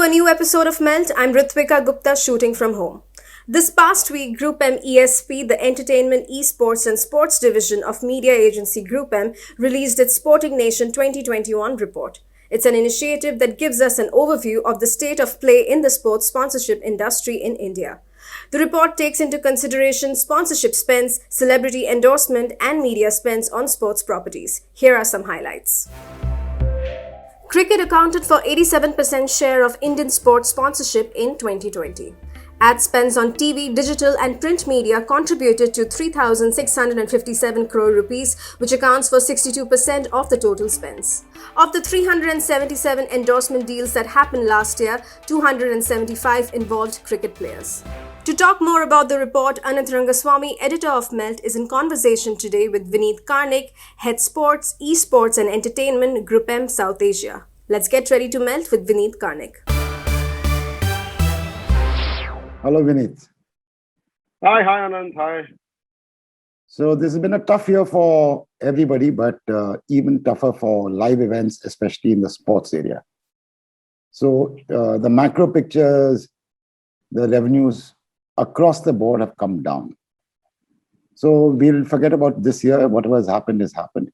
to a new episode of Melt. I'm Ritvika Gupta shooting from home. This past week, Group M ESP, the Entertainment, Esports and Sports Division of media agency Group M, released its Sporting Nation 2021 report. It's an initiative that gives us an overview of the state of play in the sports sponsorship industry in India. The report takes into consideration sponsorship spends, celebrity endorsement, and media spends on sports properties. Here are some highlights. Cricket accounted for 87% share of Indian sports sponsorship in 2020. Ad spends on TV, digital and print media contributed to 3,657 crore rupees, which accounts for 62% of the total spends. Of the 377 endorsement deals that happened last year, 275 involved cricket players. To talk more about the report, Anant Rangaswamy, editor of Melt, is in conversation today with Vinit Karnik, head sports, esports and entertainment, Group M South Asia. Let's get ready to melt with Vinit Karnik. Hello, Vinit. Hi, Anand. Hi. So this has been a tough year for everybody, but even tougher for live events, especially in the sports area. So the macro pictures, the revenues across the board have come down. So we'll forget about this year. Whatever has happened has happened.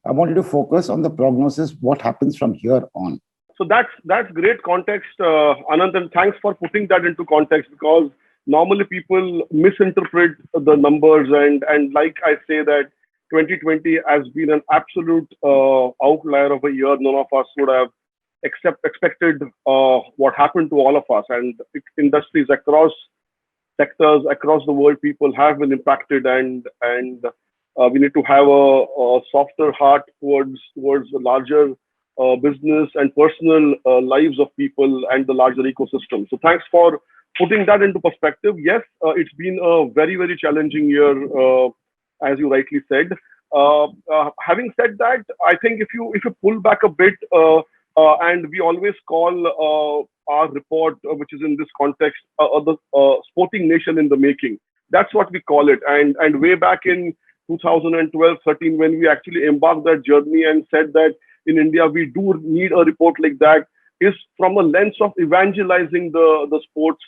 I want you to focus on the prognosis, what happens from here on. So that's great context, Anand, and thanks for putting that into context, because normally people misinterpret the numbers, and like I say that 2020 has been an absolute outlier of a year. None of us would have expected what happened to all of us, and industries across sectors across the world, people have been impacted, and we need to have a softer heart towards the larger business and personal lives of people and the larger ecosystem. So thanks for putting that into perspective. Yes, it's been a very, very challenging year, as you rightly said. Having said that, I think if you pull back a bit, and we always call our report, which is in this context, the Sporting Nation in the making. That's what we call it. And way back in 2012-13, when we actually embarked that journey and said that in India we do need a report like that, is from a lens of evangelizing the sports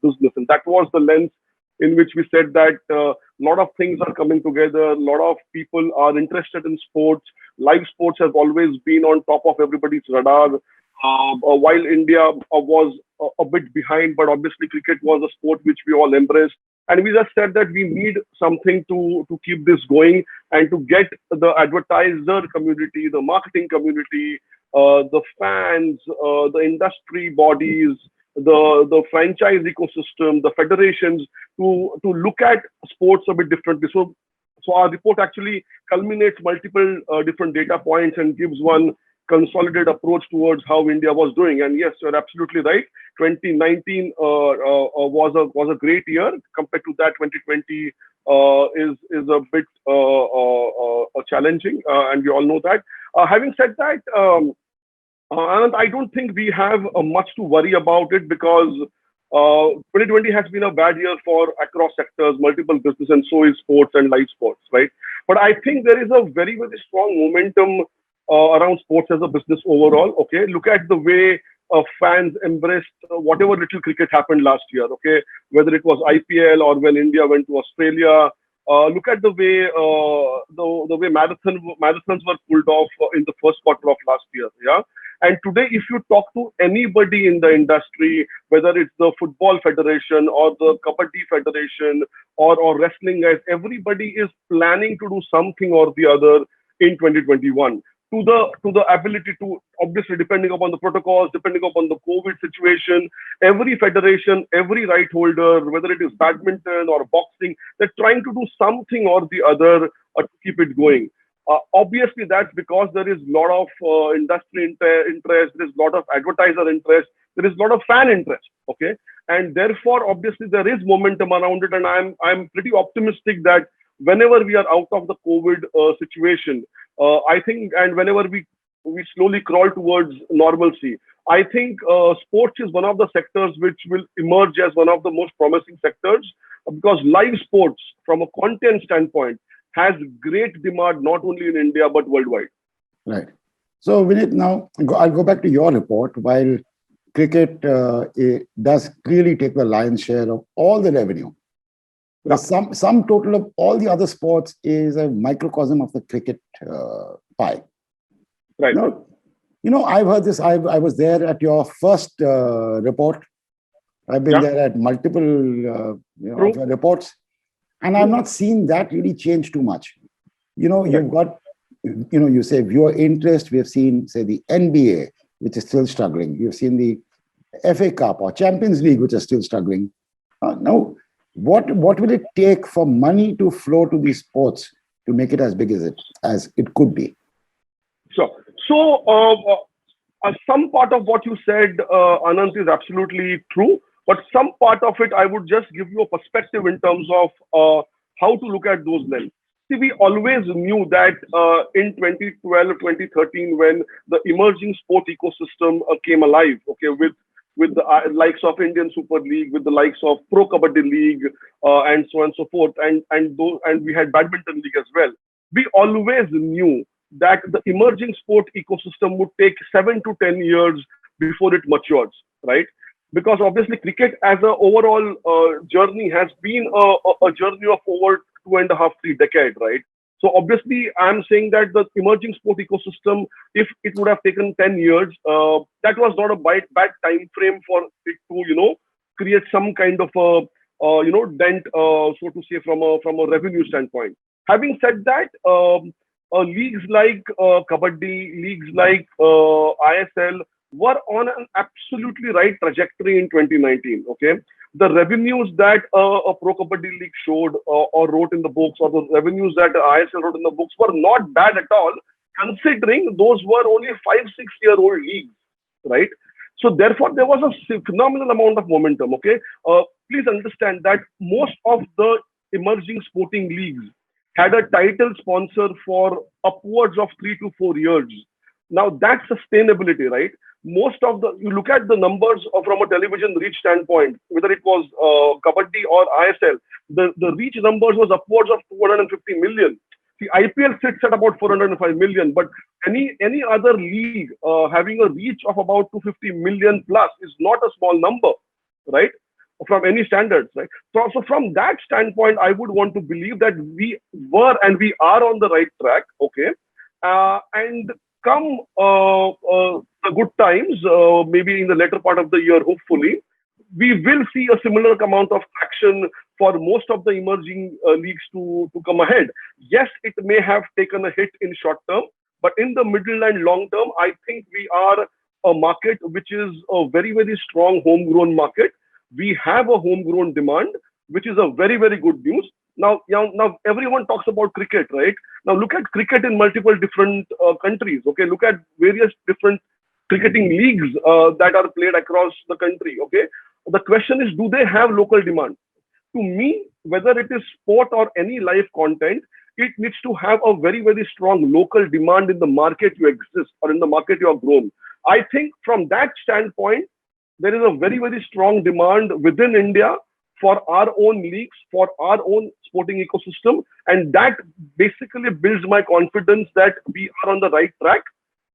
business. And that was the lens in which we said that a lot of things are coming together. A lot of people are interested in sports. Live sports have always been on top of everybody's radar. While India was a bit behind, but obviously cricket was a sport which we all embraced. And we just said that we need something to keep this going and to get the advertiser community, the marketing community, the fans, the industry bodies, the franchise ecosystem, the federations to look at sports a bit differently. So our report actually culminates multiple different data points and gives one consolidated approach towards how India was doing. And yes, you're absolutely right. 2019 was a great year. Compared to that, 2020 is a bit challenging, and we all know that. Having said that, Anand, I don't think we have much to worry about it, because 2020 has been a bad year for across sectors, multiple business, and so is sports and live sports, right? But I think there is a very, very strong momentum around sports as a business overall. Okay, look at the way fans embraced whatever little cricket happened last year. Okay, whether it was IPL or when India went to Australia. Look at the way the way marathons were pulled off in the first quarter of last year. Yeah. And today, if you talk to anybody in the industry, whether it's the Football Federation or the Kabaddi Federation or wrestling guys, everybody is planning to do something or the other in 2021. To the ability to, obviously, depending upon the protocols, depending upon the COVID situation, every federation, every right holder, whether it is badminton or boxing, they're trying to do something or the other to keep it going. Obviously, that's because there is a lot of industry interest, there is a lot of advertiser interest, there is a lot of fan interest. Okay, and therefore, obviously, there is momentum around it, and I'm pretty optimistic that whenever we are out of the COVID situation, I think, and whenever we slowly crawl towards normalcy, I think sports is one of the sectors which will emerge as one of the most promising sectors, because live sports, from a content standpoint, has great demand not only in India but worldwide. Right. So Vinit, now I'll go back to your report. While cricket it does clearly take the lion's share of all the revenue. The sum total of all the other sports is a microcosm of the cricket pie. Right. I've heard this. I was there at your first report. I've been there at multiple of your reports, and I've not seen that really change too much. You've got, you say viewer interest. We have seen, say, the NBA, which is still struggling. You've seen the FA Cup or Champions League, which is still struggling. Now, what will it take for money to flow to these sports to make it as big as it could be? Sure. So, some part of what you said, Anant, is absolutely true. But some part of it, I would just give you a perspective in terms of how to look at those lenses. See, we always knew that in 2012, 2013, when the emerging sport ecosystem came alive, okay, with the likes of Indian Super League, with the likes of Pro Kabaddi League, and so on and so forth, and we had Badminton League as well. We always knew that the emerging sport ecosystem would take 7 to 10 years before it matures, right? Because obviously cricket as an overall journey has been a journey of over 2.5, 3 decades, right? So obviously I'm saying that the emerging sport ecosystem, if it would have taken 10 years, that was not a bad time frame for it to, create some kind of a, dent, so to say, from a revenue standpoint. Having said that, leagues like Kabaddi, leagues like ISL were on an absolutely right trajectory in 2019. Okay, the revenues that a Pro Kabaddi League showed or wrote in the books, or the revenues that ISL wrote in the books, were not bad at all, considering those were only 5-6-year-old leagues, right? So therefore, there was a phenomenal amount of momentum. Okay, please understand that most of the emerging sporting leagues had a title sponsor for upwards of 3 to 4 years. Now that's sustainability, right? Most of you look at the numbers from a television reach standpoint, whether it was Kabaddi or ISL, the reach numbers was upwards of 250 million. The IPL sits at about 405 million, but any other league having a reach of about 250 million plus is not a small number, right? From any standards, right? So from that standpoint, I would want to believe that we were and we are on the right track, okay? And come the good times, maybe in the later part of the year, hopefully, we will see a similar amount of action for most of the emerging leagues to come ahead. Yes, it may have taken a hit in short term, but in the middle and long term, I think we are a market which is a very, very strong homegrown market. We have a homegrown demand, which is a very, very good news. Now everyone talks about cricket, right? Now look at cricket in multiple different countries. Okay, look at various different cricketing leagues that are played across the country. Okay, the question is, do they have local demand? To me, whether it is sport or any live content, it needs to have a very, very strong local demand in the market you exist or in the market you have grown. I think from that standpoint, there is a very, very strong demand within India for our own leagues, for our own sporting ecosystem. And that basically builds my confidence that we are on the right track.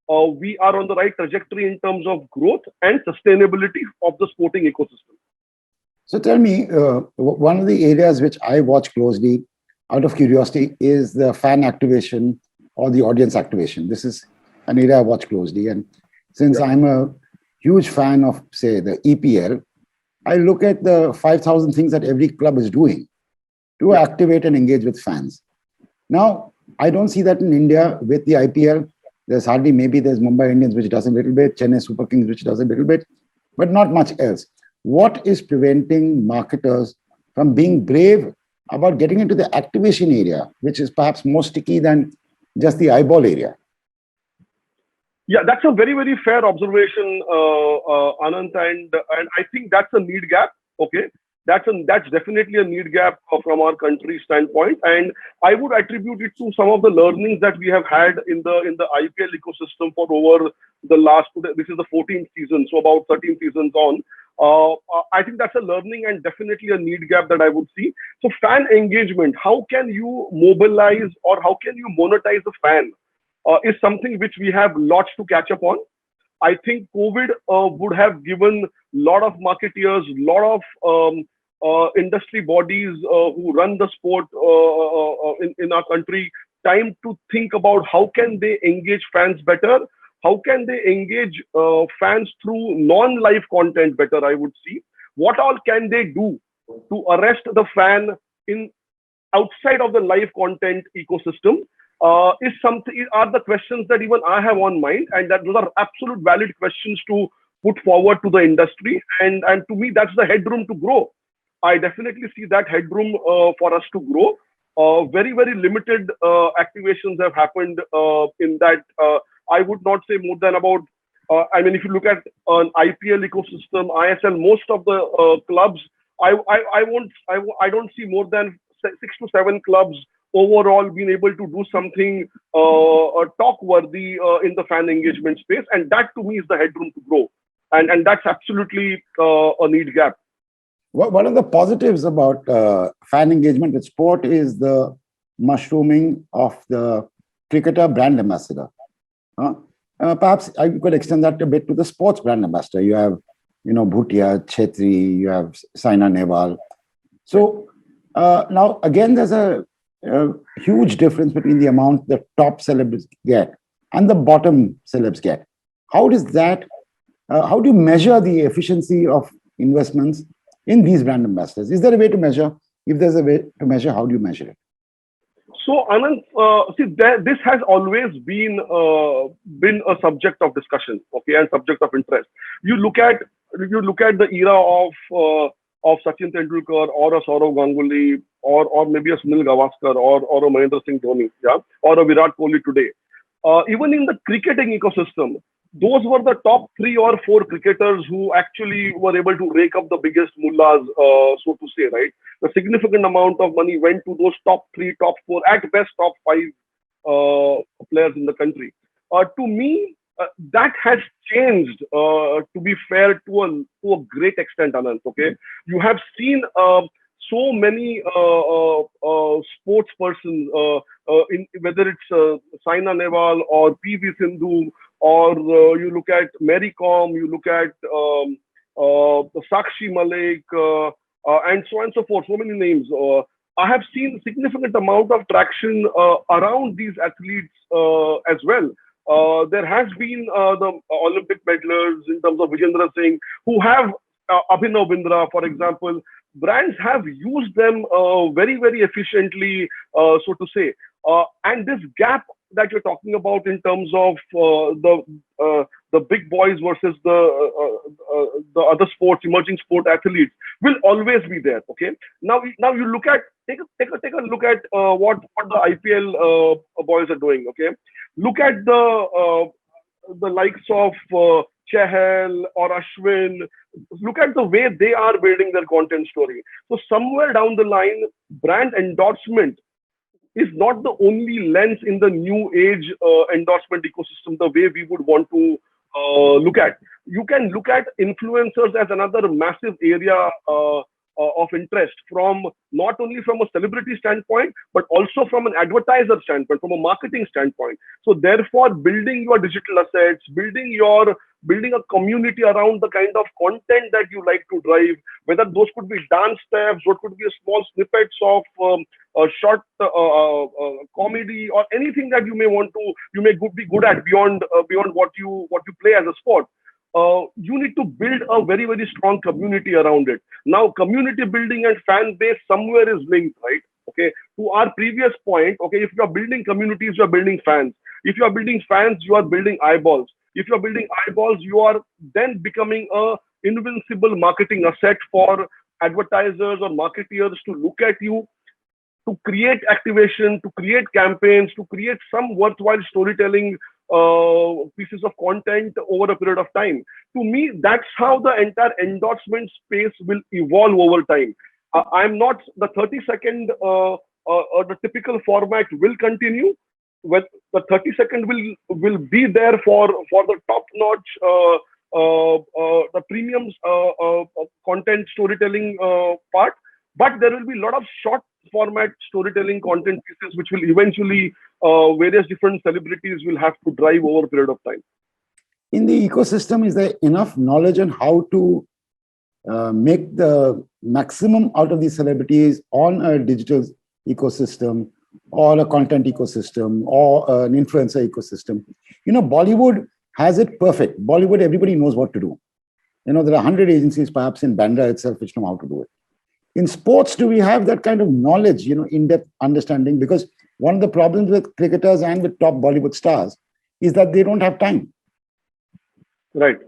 We are on the right trajectory in terms of growth and sustainability of the sporting ecosystem. So tell me, one of the areas which I watch closely out of curiosity is the fan activation or the audience activation. This is an area I watch closely. And since I'm a huge fan of, say, the EPL, I look at the 5,000 things that every club is doing to activate and engage with fans. Now, I don't see that in India with the IPL. There's Mumbai Indians, which does a little bit, Chennai Super Kings, which does a little bit, but not much else. What is preventing marketers from being brave about getting into the activation area, which is perhaps more sticky than just the eyeball area? Yeah, that's a very, very fair observation, Anant, and I think that's a need gap. Okay, that's definitely a need gap from our country standpoint, and I would attribute it to some of the learnings that we have had in the IPL ecosystem for over the last. This is the 14th season, so about 13 seasons on. I think that's a learning and definitely a need gap that I would see. So fan engagement, how can you mobilize or how can you monetize a fan? Is something which we have lots to catch up on. I think COVID would have given a lot of marketeers, lot of industry bodies who run the sport in our country time to think about how can they engage fans better, how can they engage fans through non-live content better, I would see. What all can they do to arrest the fan in outside of the live content ecosystem is something are the questions that even I have on mind, and that those are absolute valid questions to put forward to the industry, and to me that's the headroom to grow. I definitely see that headroom for us to grow. Very limited activations have happened in that. I would not say more than about. I mean, if you look at an IPL ecosystem, ISL, most of the clubs, I don't see more than 6 to 7 clubs overall being able to do something talk worthy in the fan engagement space, and that to me is the headroom to grow, and that's absolutely a need gap. One of the positives about fan engagement with sport is the mushrooming of the cricketer brand ambassador. Perhaps I could extend that a bit to the sports brand ambassador. You have, Bhutia, Chetri, you have Saina Nehwal. So now again, there's a huge difference between the amount the top celebs get and the bottom celebs get. How does that? How do you measure the efficiency of investments in these brand ambassadors? Is there a way to measure? If there's a way to measure, how do you measure it? So, Anand, this has always been a subject of discussion, okay, and subject of interest. You look at the era of Sachin Tendulkar or a Saurav Ganguly or maybe a Sunil Gavaskar or a Mahendra Singh Dhoni, yeah, or a Virat Kohli today. Even in the cricketing ecosystem, those were the top 3 or 4 cricketers who actually were able to rake up the biggest mullahs, so to say, right? A significant amount of money went to those top 3, top 4, at best top 5 players in the country. To me, that has changed, to be fair, to a great extent, Anand. Okay, you have seen so many sports persons, in whether it's Saina Nehwal or PV Sindhu, or you look at Mary Kom, you look at Sakshi Malik, and so on and so forth. So many names. I have seen significant amount of traction around these athletes as well. There has been the Olympic medalers in terms of Vijendra Singh, who have Abhinav Bindra, for example. Brands have used them very efficiently, so to say. And this gap that you're talking about in terms of the big boys versus the other sports, emerging sport athletes, will always be there. Okay. Now you look at take a look at what the IPL boys are doing. Okay. Look at the likes of Chahal or Ashwin. Look at the way they are building their content story. So somewhere down the line, brand endorsement is not the only lens in the new age endorsement ecosystem the way we would want to look at. You can look at influencers as another massive area of interest, from not only from a celebrity standpoint, but also from an advertiser standpoint, from a marketing standpoint. So therefore, building your digital assets, building a community around the kind of content that you like to drive, whether those could be dance steps, what could be a small snippets of short comedy, or anything that you may be good at beyond what you play as a sport. You need to build a very strong community around it. Now, community building and fan base somewhere is linked, right? Okay. To our previous point, okay, if you are building communities, you are building fans. If you are building fans, you are building eyeballs. If you are building eyeballs, you are then becoming a invincible marketing asset for advertisers or marketeers to look at you, to create activation, to create campaigns, to create some worthwhile storytelling pieces of content over a period of time. To me, that's how the entire endorsement space will evolve over time. I'm not the 30-second or the typical format will continue. With the 30-second will be there for the top-notch, the premium content storytelling part. But there will be a lot of short format storytelling content pieces, which will eventually various different celebrities will have to drive over a period of time. in the ecosystem, is there enough knowledge on how to make the maximum out of these celebrities on a digital ecosystem or a content ecosystem or an influencer ecosystem? Bollywood has it perfect. Bollywood, everybody knows what to do. There are 100 agencies perhaps in Bandra itself which know how to do it. In sports, do we have that kind of knowledge, in-depth understanding? Because one of the problems with cricketers and with top Bollywood stars is that they don't have time. Right.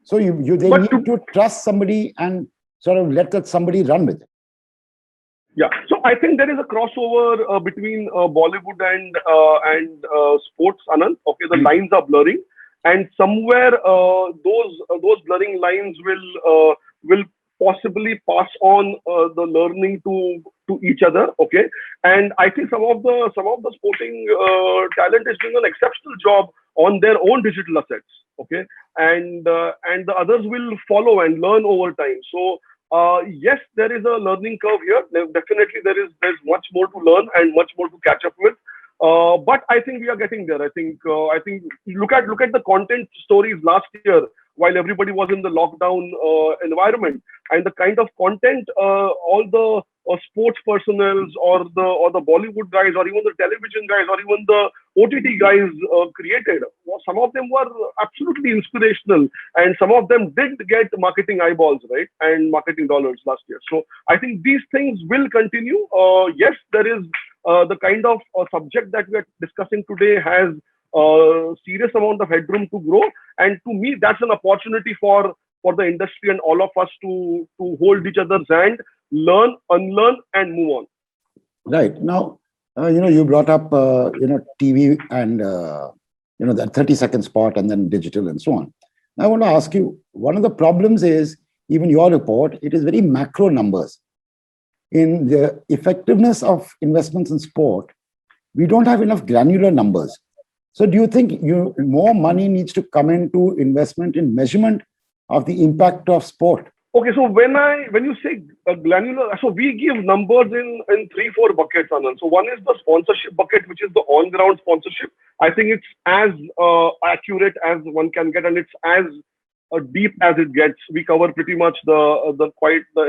So they need to trust somebody and sort of let that somebody run with it. Yeah. So I think there is a crossover between Bollywood and sports, Anand. Okay, the lines are blurring, and somewhere those blurring lines will possibly pass on the learning to each other. Okay, and I think some of the sporting talent is doing an exceptional job on their own digital assets. Okay, and the others will follow and learn over time. So yes, there is a learning curve here. Definitely, there's much more to learn and much more to catch up with. But I think we are getting there. I think look at the content stories last year while everybody was in the lockdown environment, and the kind of content all the sports personnels or the Bollywood guys or even the television guys or even the OTT guys created. Some of them were absolutely inspirational, and some of them did get marketing eyeballs, right, and marketing dollars last year. So I think these things will continue. Yes, there is the kind of subject that we are discussing today has a serious amount of headroom to grow, and to me, that's an opportunity for the industry and all of us to hold each other's hand, learn, unlearn, and move on. Right. Now, you brought up, TV and, that 30-second spot and then digital and so on. Now, I want to ask you, one of the problems is, even your report, it is very macro numbers. In the effectiveness of investments in sport, we don't have enough granular numbers. So do you think more money needs to come into investment in measurement of the impact of sport? Okay, so when you say granular, so we give numbers in 3-4 buckets, Anand. So one is the sponsorship bucket, which is the on-ground sponsorship. I think it's as accurate as one can get, and it's as deep as it gets. We cover pretty much the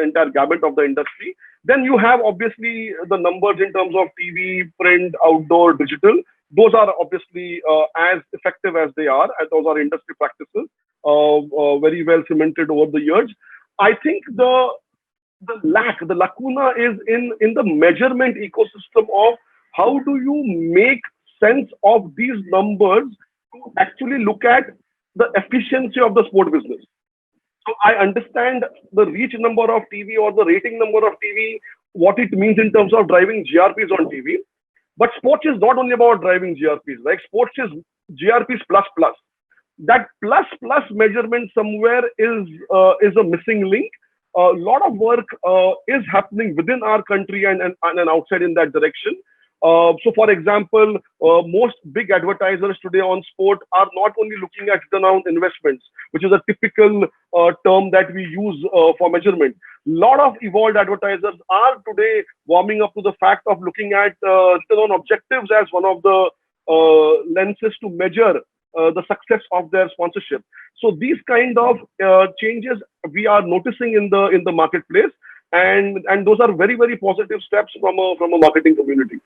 entire gamut of the industry. Then you have obviously the numbers in terms of TV, print, outdoor, digital. Those are obviously as effective as they are, and those are industry practices, very well cemented over the years. I think the lacuna is in the measurement ecosystem of how do you make sense of these numbers to actually look at the efficiency of the sport business. So I understand the reach number of TV or the rating number of TV, what it means in terms of driving GRPs on TV. But sports is not only about driving GRPs, right? Sports is GRPs plus plus. That plus measurement somewhere is a missing link. A lot of work is happening within our country and outside in that direction. So, for example, most big advertisers today on sport are not only looking at return on investments, which is a typical term that we use for measurement. A lot of evolved advertisers are today warming up to the fact of looking at return on objectives as one of the lenses to measure the success of their sponsorship. So these kind of changes we are noticing in the marketplace, and those are very, very positive steps from a marketing community.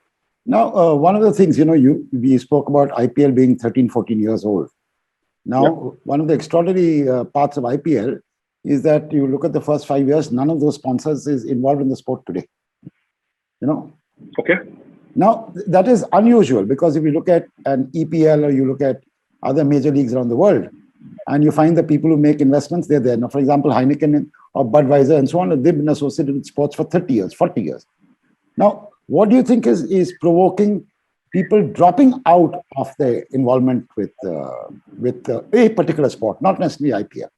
Now, one of the things, we spoke about IPL being 13, 14 years old. Now, One of the extraordinary parts of IPL is that you look at the first 5 years, none of those sponsors is involved in the sport today. Okay. Now, that is unusual because if you look at an EPL or you look at other major leagues around the world, and you find the people who make investments, they're there. Now, for example, Heineken or Budweiser and so on, they've been associated with sports for 30 years, 40 years. Now, what do you think is provoking people dropping out of their involvement with a particular sport, not necessarily IPL?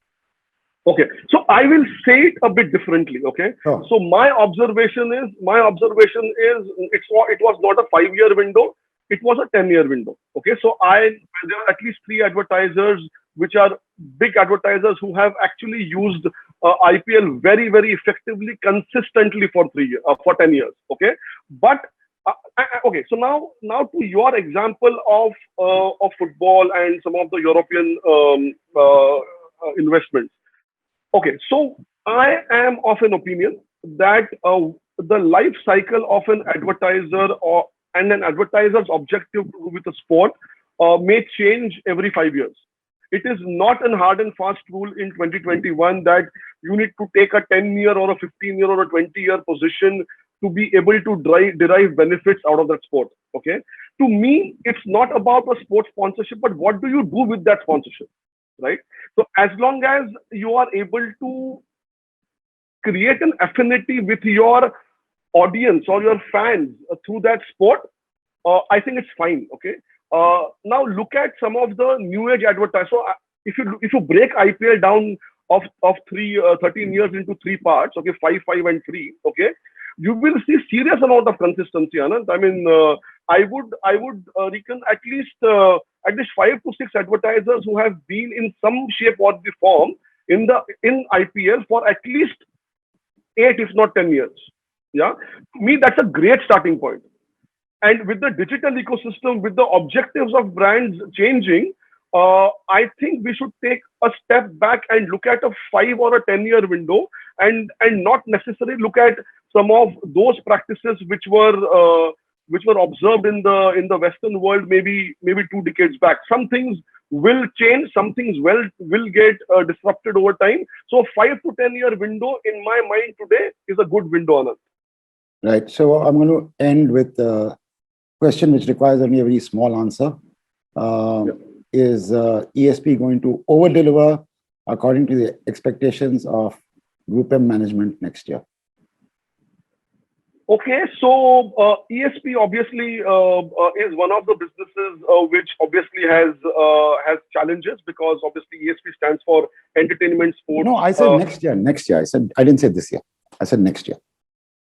Okay, so I will say it a bit differently. Okay, Sure. So my observation is it was not a 5-year window, it was a 10-year window. Okay, so there are at least 3 advertisers which are big advertisers who have actually used IPL very, very effectively, consistently for 10 years. Okay, but Okay, so now to your example of football and some of the European investments. Okay, so I am of an opinion that the life cycle of an advertiser and an advertiser's objective with a sport may change every 5 years. It is not a hard and fast rule in 2021 that you need to take a 10-year or a 15-year or a 20-year position to be able to derive benefits out of that sport. Okay, to me, it's not about a sports sponsorship, but what do you do with that sponsorship, right? So as long as you are able to create an affinity with your audience or your fans through that sport, I think it's fine. Okay. Now look at some of the new age advertisers. So if you break IPL down of 13 years into three parts, okay, 5, and 3, okay, you will see serious amount of consistency, Anand. I mean, I would reckon at least 5 to 6 advertisers who have been in some shape or the form in IPL for at least 8, if not 10 years. Yeah, to me that's a great starting point. And with the digital ecosystem, with the objectives of brands changing, I think we should take a step back and look at a 5 or a 10-year window, and not necessarily look at some of those practices which were observed in the Western world maybe 2 decades back. Some things will change, some things will get disrupted over time. So 5 to 10-year window in my mind today is a good window, Anand. Right. So I'm going to end with a question which requires only a very small answer. Is ESP going to over-deliver according to the expectations of Group M management next year? Okay, so ESP obviously is one of the businesses which obviously has challenges, because obviously ESP stands for entertainment, sports. No, I said next year. Next year. I didn't say this year. I said next year.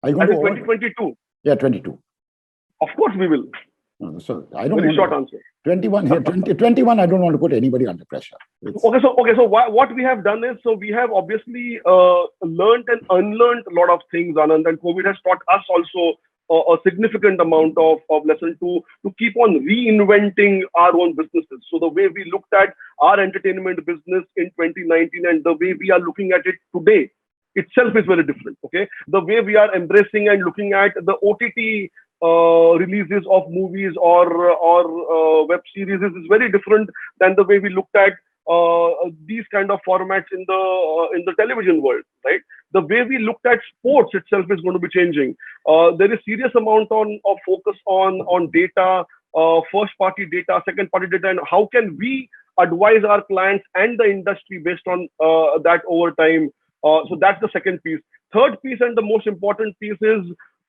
Are you going to to 2022? Yeah, 22. Of course we will. No, so I don't. Very short answer. 21 here. 21. I don't want to put anybody under pressure. Okay, so what we have done is, so we have obviously learned and unlearned a lot of things, Anand, and COVID has taught us also a significant amount of lesson to keep on reinventing our own businesses. So the way we looked at our entertainment business in 2019 and the way we are looking at it today itself is very different. Okay, the way we are embracing and looking at the OTT releases of movies or web series is very different than the way we looked at these kind of formats in the television world, right? The way we looked at sports itself is going to be changing. There is serious amount of focus on data, first party data, second party data, and how can we advise our clients and the industry based on that over time. So that's the second piece. Third piece, and the most important piece, is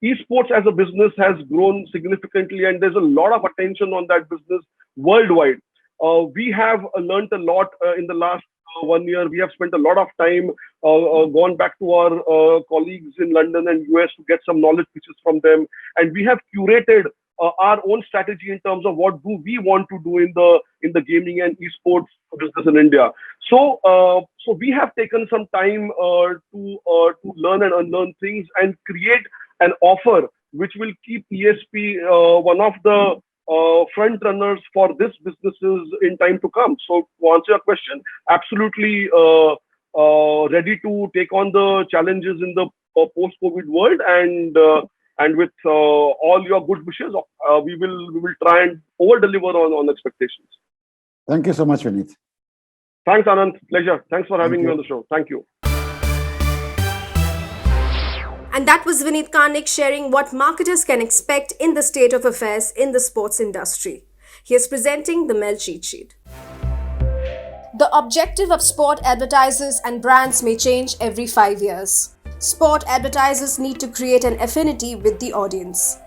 esports as a business has grown significantly, and there's a lot of attention on that business worldwide. We have learned a lot in the last 1 year. We have spent a lot of time gone back to our colleagues in London and US to get some knowledge pieces from them, and we have curated our own strategy in terms of what do we want to do in the gaming and esports business in India. So we have taken some time to learn and unlearn things and create an offer which will keep ESP one of the front runners for this businesses in time to come. So to answer your question, absolutely ready to take on the challenges in the post-COVID world, and with all your good wishes, we will try and over-deliver on expectations. Thank you so much, Vinit. Thanks, Anand. Pleasure. Thanks for having me on the show. Thank you. And that was Vinit Karnik sharing what marketers can expect in the state of affairs in the sports industry. He is presenting the Mel cheat sheet. The objective of sport advertisers and brands may change every 5 years. Sport advertisers need to create an affinity with the audience.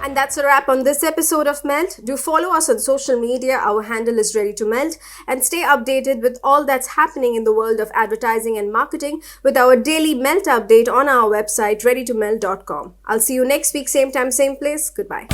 And that's a wrap on this episode of Melt. Do follow us on social media. Our handle is Ready to Melt. And stay updated with all that's happening in the world of advertising and marketing with our daily Melt update on our website, readytomelt.com. I'll see you next week, same time, same place. Goodbye.